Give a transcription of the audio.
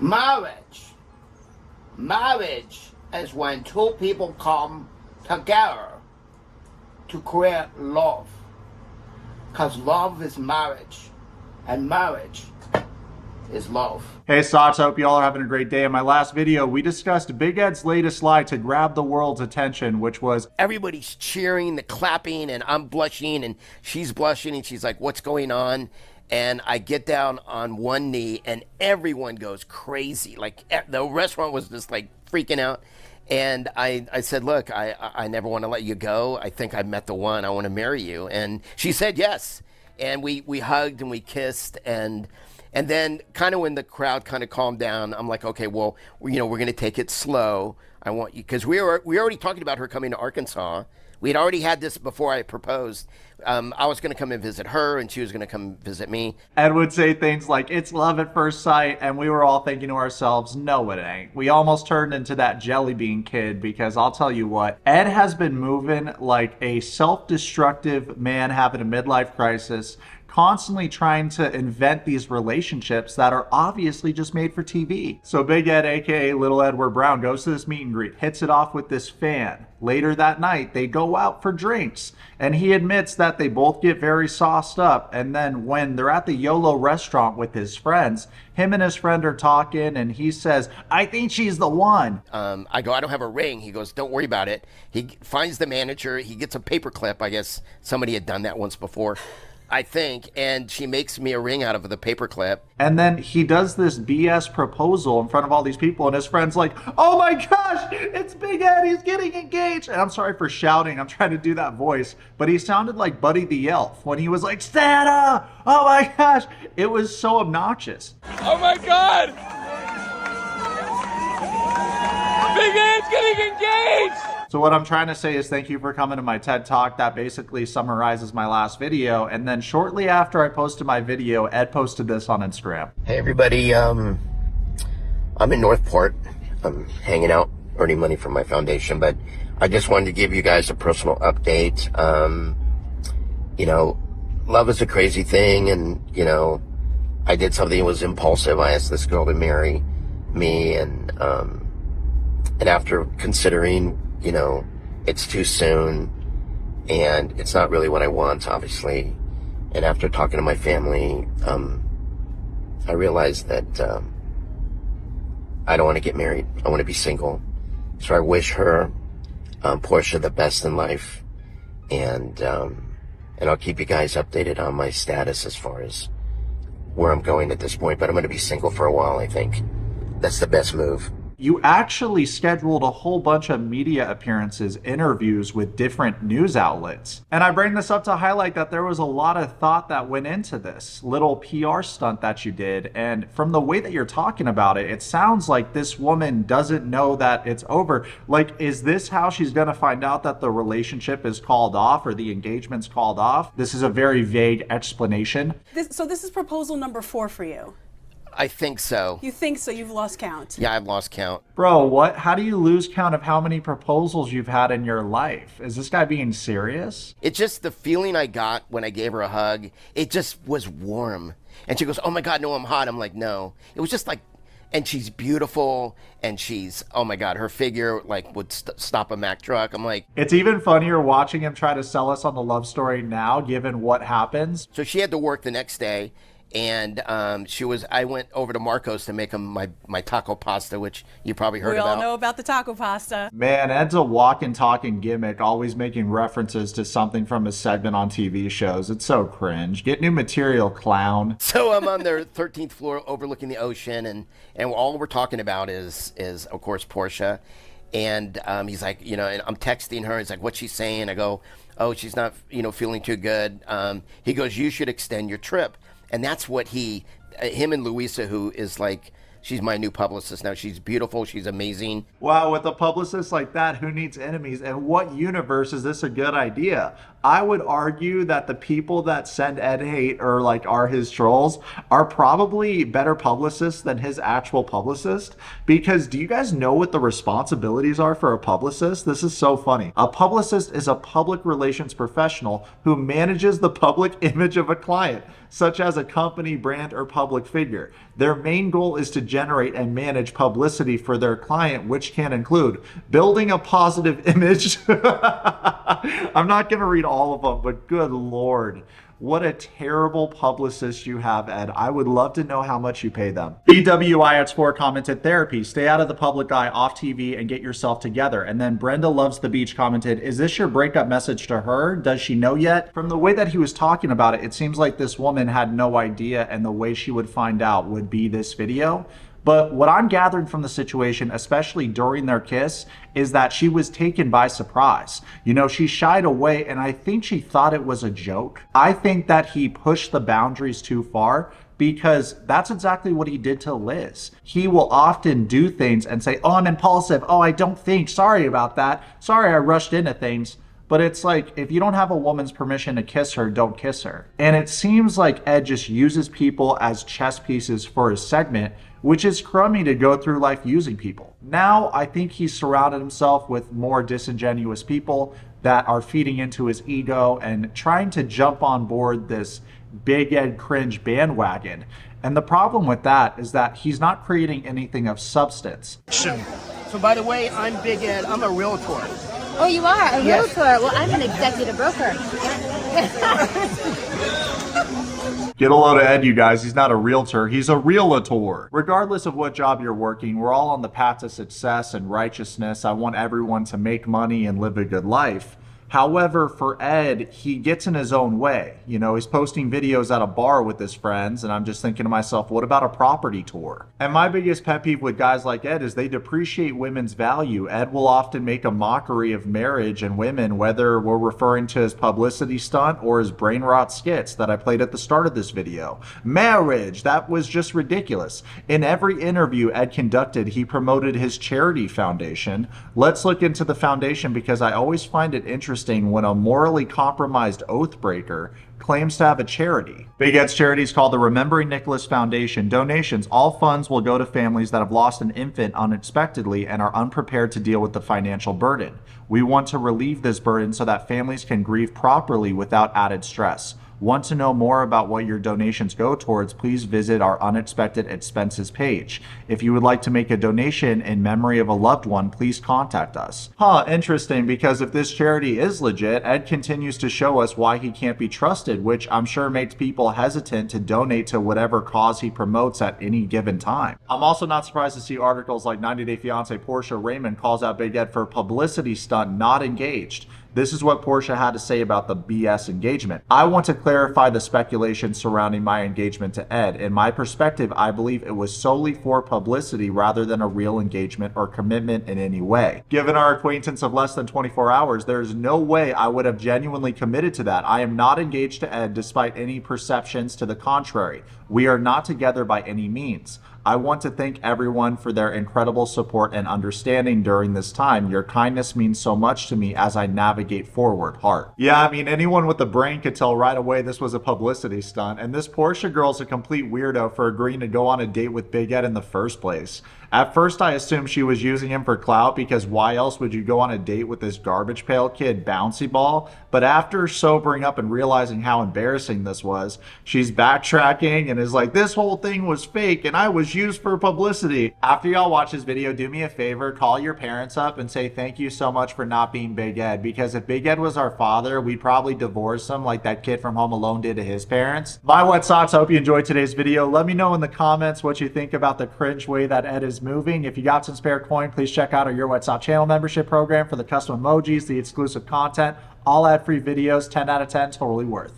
Marriage. Marriage is when two people come together to create love. Because love is marriage. And marriage is love. Hey Sots, hope you all are having a great day. In my last video, we discussed Big Ed's latest lie to grab the world's attention, which was everybody's cheering, the clapping, and I'm blushing, and she's blushing, and she's like, what's going on? And I get down on one knee, and everyone goes crazy. Like, the restaurant was just, like, freaking out. And I said, look, I never want to let you go. I think I met the one. I want to marry you. And she said yes. And we hugged, and we kissed, and then kind of when the crowd kind of calmed down, I'm like, okay, well, we're going to take it slow. I want you, because we were already talking about her coming to Arkansas. We had already had this before I proposed. I was going to come and visit her, and she was going to come visit me. Ed would say things like, it's love at first sight, and we were all thinking to ourselves, no, it ain't. We almost turned into that jelly bean kid, because I'll tell you what, Ed has been moving like a self-destructive man having a midlife crisis, constantly trying to invent these relationships that are obviously just made for TV. So Big Ed, aka Little Edward Brown, goes to this meet and greet, hits it off with this fan. Later that night, they go out for drinks, and he admits that they both get very sauced up, and then when they're at the YOLO restaurant with his friends, him and his friend are talking, and he says, I think she's the one. I go, I don't have a ring. He goes, don't worry about it. He finds the manager. He gets a paper clip. I guess somebody had done that once before, I think, and she makes me a ring out of the paperclip. And then he does this BS proposal in front of all these people, and his friend's like, oh my gosh, it's Big Ed, he's getting engaged. And I'm sorry for shouting, I'm trying to do that voice, but he sounded like Buddy the Elf when he was like, Santa, oh my gosh. It was so obnoxious. Oh my God! Big Ed's getting engaged! So what I'm trying to say is thank you for coming to my TED Talk. That basically summarizes my last video. And then shortly after I posted my video, Ed posted this on Instagram. Hey everybody, I'm in Northport. I'm hanging out, earning money from my foundation, but I just wanted to give you guys a personal update. Love is a crazy thing, and, I did something that was impulsive. I asked this girl to marry me, and after considering, it's too soon, and it's not really what I want, obviously. And after talking to my family, I realized that I don't want to get married. I want to be single. So I wish her, Portia, the best in life, and I'll keep you guys updated on my status as far as where I'm going at this point. But I'm going to be single for a while, I think. That's the best move. You actually scheduled a whole bunch of media appearances, interviews with different news outlets. And I bring this up to highlight that there was a lot of thought that went into this little PR stunt that you did. And from the way that you're talking about it, it sounds like this woman doesn't know that it's over. Like, is this how she's going to find out that the relationship is called off or the engagement's called off? This is a very vague explanation. So this is proposal number 4 for you. I think so. You think so? You've lost count. Yeah, I've lost count. Bro, what? How do you lose count of how many proposals you've had in your life? Is this guy being serious? It's just the feeling I got when I gave her a hug. It just was warm. And she goes, oh my God, no, I'm hot. I'm like, no. It was just like, and she's beautiful, and she's, oh my God, her figure like would stop a Mack truck. I'm like. It's even funnier watching him try to sell us on the love story now, given what happens. So she had to work the next day. And I went over to Marco's to make him my taco pasta, which you probably heard about. We all know about the taco pasta. Man, Ed's a walking, talking gimmick, always making references to something from his segment on TV shows. It's so cringe. Get new material, clown. So I'm on their 13th floor overlooking the ocean, and all we're talking about is of course, Portia. And he's like, and I'm texting her. He's like, what's she saying? I go, oh, she's not, feeling too good. He goes, you should extend your trip. And that's what him and Louisa, who is like, she's my new publicist now. She's beautiful. She's amazing. Wow, with a publicist like that, who needs enemies? And what universe is this a good idea? I would argue that the people that send Ed hate or like are his trolls are probably better publicists than his actual publicist. Because do you guys know what the responsibilities are for a publicist? This is so funny. A publicist is a public relations professional who manages the public image of a client, such as a company, brand, or public figure. Their main goal is to generate and manage publicity for their client, which can include building a positive image. I'm not going to read all of them, but good Lord. What a terrible publicist you have, Ed. I would love to know how much you pay them. BWIX4 commented, therapy, stay out of the public eye, off TV, and get yourself together. And then Brenda Loves the Beach commented, is this your breakup message to her? Does she know yet? From the way that he was talking about it, it seems like this woman had no idea, and the way she would find out would be this video. But what I'm gathering from the situation, especially during their kiss, is that she was taken by surprise. You know, she shied away, and I think she thought it was a joke. I think that he pushed the boundaries too far, because that's exactly what he did to Liz. He will often do things and say, oh, I'm impulsive. Oh, I don't think. Sorry about that. Sorry, I rushed into things. But it's like, if you don't have a woman's permission to kiss her, don't kiss her. And it seems like Ed just uses people as chess pieces for his segment, which is crummy to go through life using people. Now, I think he's surrounded himself with more disingenuous people that are feeding into his ego and trying to jump on board this Big Ed cringe bandwagon. And the problem with that is that he's not creating anything of substance. So by the way, I'm Big Ed. I'm a realtor. Oh, you are a Yes. realtor. Well, I'm an executive broker. Get a load of Ed, you guys. He's not a realtor. He's a realtor. Regardless of what job you're working, we're all on the path to success and righteousness. I want everyone to make money and live a good life. However, for Ed, he gets in his own way. You know, he's posting videos at a bar with his friends, and I'm just thinking to myself, what about a property tour? And my biggest pet peeve with guys like Ed is they depreciate women's value. Ed will often make a mockery of marriage and women, whether we're referring to his publicity stunt or his brain rot skits that I played at the start of this video. Marriage, that was just ridiculous. In every interview Ed conducted, he promoted his charity foundation. Let's look into the foundation because I always find it interesting when a morally compromised oath breaker claims to have a charity. Big Ed's charity is called the Remembering Nicholas Foundation. Donations, all funds will go to families that have lost an infant unexpectedly and are unprepared to deal with the financial burden. We want to relieve this burden so that families can grieve properly without added stress. Want to know more about what your donations go towards, please visit our unexpected expenses page. If you would like to make a donation in memory of a loved one, please contact us. Interesting, because if this charity is legit, Ed continues to show us why he can't be trusted, which I'm sure makes people hesitant to donate to whatever cause he promotes at any given time. I'm also not surprised to see articles like 90 Day Fiancé Portia Raymond calls out Big Ed for publicity stunt not engaged. This is what Portia had to say about the BS engagement. I want to clarify the speculation surrounding my engagement to Ed. In my perspective, I believe it was solely for publicity rather than a real engagement or commitment in any way. Given our acquaintance of less than 24 hours, there is no way I would have genuinely committed to that. I am not engaged to Ed despite any perceptions to the contrary. We are not together by any means. I want to thank everyone for their incredible support and understanding during this time. Your kindness means so much to me as I navigate forward. Heart. Yeah, I mean, anyone with a brain could tell right away this was a publicity stunt, and this Portia girl's a complete weirdo for agreeing to go on a date with Big Ed in the first place. At first, I assumed she was using him for clout because why else would you go on a date with this garbage pail kid bouncy ball? But after sobering up and realizing how embarrassing this was, she's backtracking and is like, this whole thing was fake and I was used for publicity. After y'all watch this video, do me a favor, call your parents up and say thank you so much for not being Big Ed, because if Big Ed was our father, we'd probably divorce him like that kid from Home Alone did to his parents. My wet socks, I hope you enjoyed today's video. Let me know in the comments what you think about the cringe way that Ed is moving. If you got some spare coin, please check out our Yourwetsock channel membership program for the custom emojis, the exclusive content, all ad-free videos, 10 out of 10, totally worth.